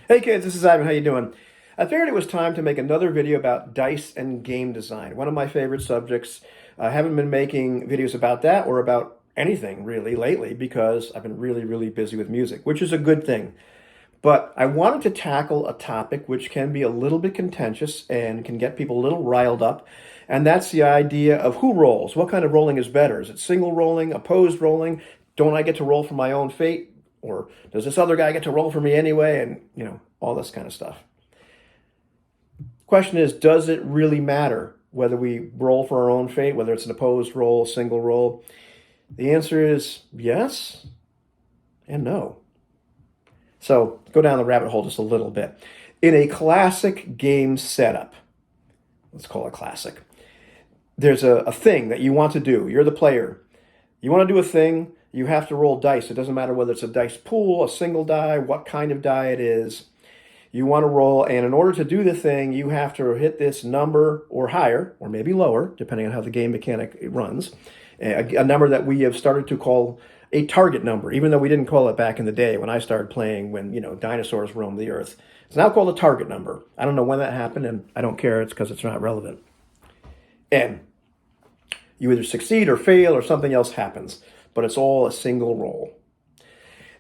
Hey kids, this is Ivan. How you doing? I figured it was time to make another video about dice and game design. One of my favorite subjects. I haven't been making videos about that or about anything really lately because I've been really busy with music, which is a good thing. But I wanted to tackle a topic which can be a little bit contentious and can get people a little riled up, and that's the idea of who rolls. What kind of rolling is better? Is it single rolling, opposed rolling? Don't I get to roll for my own fate? Or does this other guy get to roll for me anyway? And, all this kind of stuff. Question is, does it really matter whether we roll for our own fate, whether it's an opposed roll, single roll? The answer is yes and no. So go down the rabbit hole just a little bit. In a classic game setup, let's call it classic, there's a thing that you want to do. You're the player. You want to do a thing, you have to roll dice. It doesn't matter whether it's a dice pool, a single die, what kind of die it is. You want to roll, and in order to do the thing, you have to hit this number or higher, or maybe lower, depending on how the game mechanic runs, a number that we have started to call a target number, even though we didn't call it back in the day when I started playing when, dinosaurs roamed the earth. It's now called a target number. I don't know when that happened, and I don't care. It's because it's not relevant. And you either succeed or fail or something else happens, but it's all a single roll.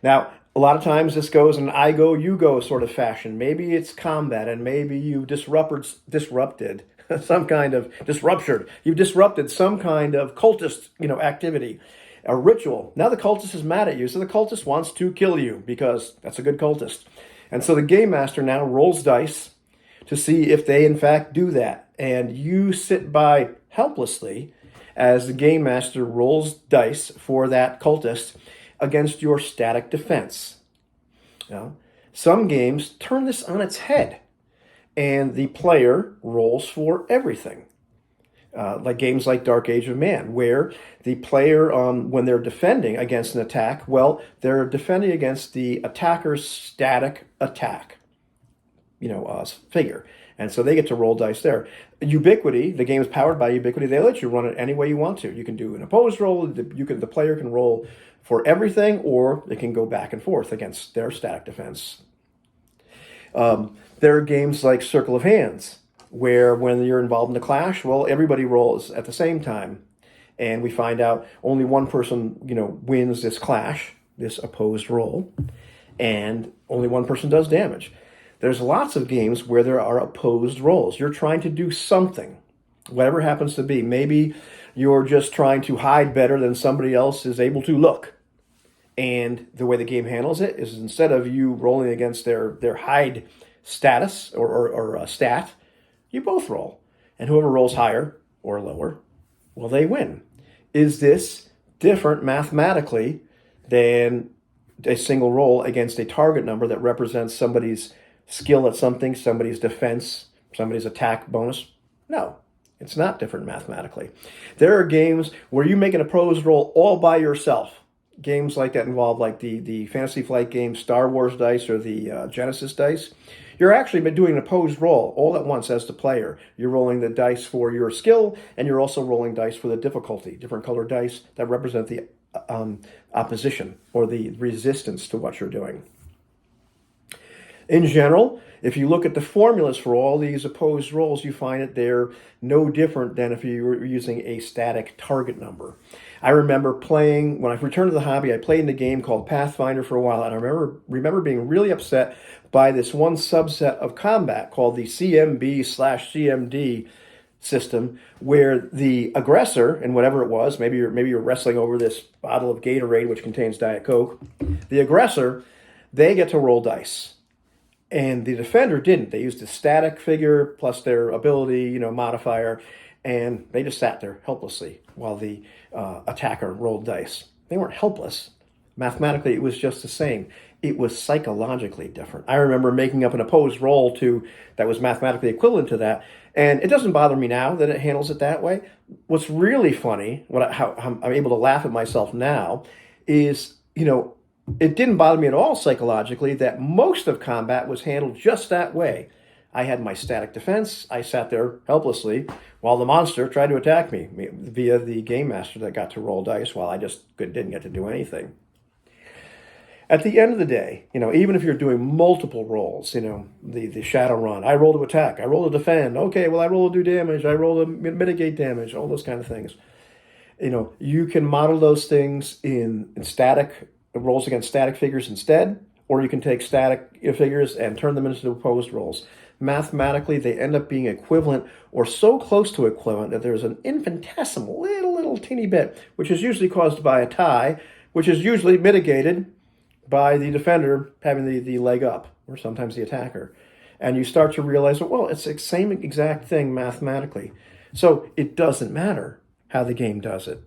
Now, a lot of times this goes in an I go, you go sort of fashion. Maybe it's combat, and maybe you disrupted some kind of disruption. You've disrupted some kind of cultist, activity, a ritual. Now the cultist is mad at you, so the cultist wants to kill you because that's a good cultist. And so the game master now rolls dice to see if they in fact do that. And you sit by helplessly as the game master rolls dice for that cultist against your static defense. Some games turn this on its head, and the player rolls for everything. Like games like Dark Age of Man, where the player, when they're defending against an attack, well, they're defending against the attacker's static attack, figure. And so they get to roll dice there. Ubiquity, the game is powered by Ubiquity. They let you run it any way you want to. You can do an opposed roll. The player can roll for everything, or they can go back and forth against their static defense. There are games like Circle of Hands, where when you're involved in a clash, well, everybody rolls at the same time. And we find out only one person, wins this clash, this opposed roll, and only one person does damage. There's lots of games where there are opposed rolls. You're trying to do something, whatever it happens to be. Maybe you're just trying to hide better than somebody else is able to look. And the way the game handles it is instead of you rolling against their hide status or stat, you both roll. And whoever rolls higher or lower, well, they win. Is this different mathematically than a single roll against a target number that represents somebody's skill at something, somebody's defense, somebody's attack bonus? No, it's not different mathematically. There are games where you make an opposed roll all by yourself. Games like that involve like the Fantasy Flight game Star Wars dice or the Genesis dice. You're actually doing an opposed roll all at once as the player. You're rolling the dice for your skill, and you're also rolling dice for the difficulty, different colored dice that represent the opposition or the resistance to what you're doing. In general, if you look at the formulas for all these opposed rolls, you find that they're no different than if you were using a static target number. I remember playing, when I returned to the hobby, I played in a game called Pathfinder for a while, and I remember being really upset by this one subset of combat called the CMB/CMD system, where the aggressor, and whatever it was, maybe you're wrestling over this bottle of Gatorade, which contains Diet Coke, the aggressor, they get to roll dice. And the defender didn't. They used a static figure plus their ability, modifier, and they just sat there helplessly while the attacker rolled dice. They weren't helpless. Mathematically, it was just the same. It was psychologically different. I remember making up an opposed roll that was mathematically equivalent to that, and it doesn't bother me now that it handles it that way. What's really funny, how I'm able to laugh at myself now, is, it didn't bother me at all psychologically that most of combat was handled just that way. I had my static defense. I sat there helplessly while the monster tried to attack me via the game master that got to roll dice while I just didn't get to do anything. at the end of the day, even if you're doing multiple rolls, the shadow run, I roll to attack, I roll to defend. Okay, well, I roll to do damage, I roll to mitigate damage, all those kind of things. You can model those things in static rolls against static figures instead, or you can take static figures and turn them into opposed rolls. Mathematically, they end up being equivalent or so close to equivalent that there's an infinitesimal little teeny bit, which is usually caused by a tie, which is usually mitigated by the defender having the leg up, or sometimes the attacker. And you start to realize, well, it's the same exact thing mathematically. So it doesn't matter how the game does it,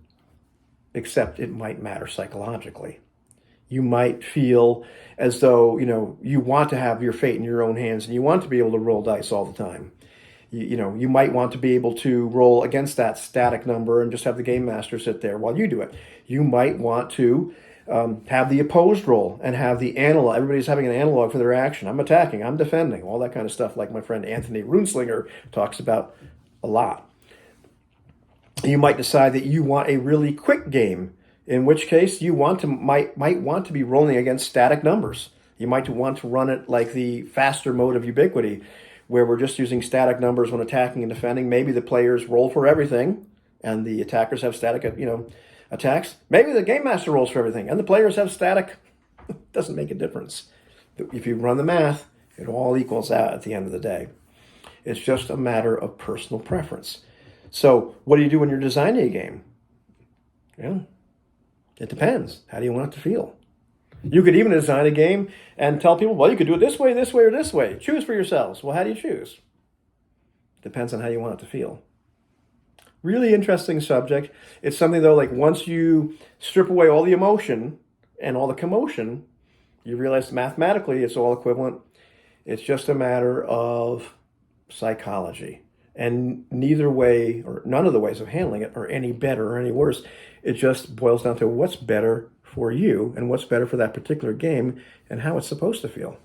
except it might matter psychologically. You might feel as though, you want to have your fate in your own hands and you want to be able to roll dice all the time. You might want to be able to roll against that static number and just have the game master sit there while you do it. You might want to have the opposed roll and have the analog. Everybody's having an analog for their action. I'm attacking, I'm defending, all that kind of stuff, like my friend Anthony Runeslinger talks about a lot. You might decide that you want a really quick game, in which case you might want to be rolling against static numbers. You might want to run it like the faster mode of Ubiquity, where we're just using static numbers when attacking and defending. Maybe the players roll for everything, and the attackers have static, attacks. Maybe the game master rolls for everything, and the players have static. It doesn't make a difference. If you run the math, it all equals out at the end of the day. It's just a matter of personal preference. So what do you do when you're designing a game? It depends. How do you want it to feel? You could even design a game and tell people, well, you could do it this way, or this way. Choose for yourselves. Well, how do you choose? Depends on how you want it to feel. Really interesting subject. It's something, though, like once you strip away all the emotion and all the commotion, you realize mathematically it's all equivalent. It's just a matter of psychology. And neither way, or none of the ways of handling it, are any better or any worse. It just boils down to what's better for you and what's better for that particular game and how it's supposed to feel.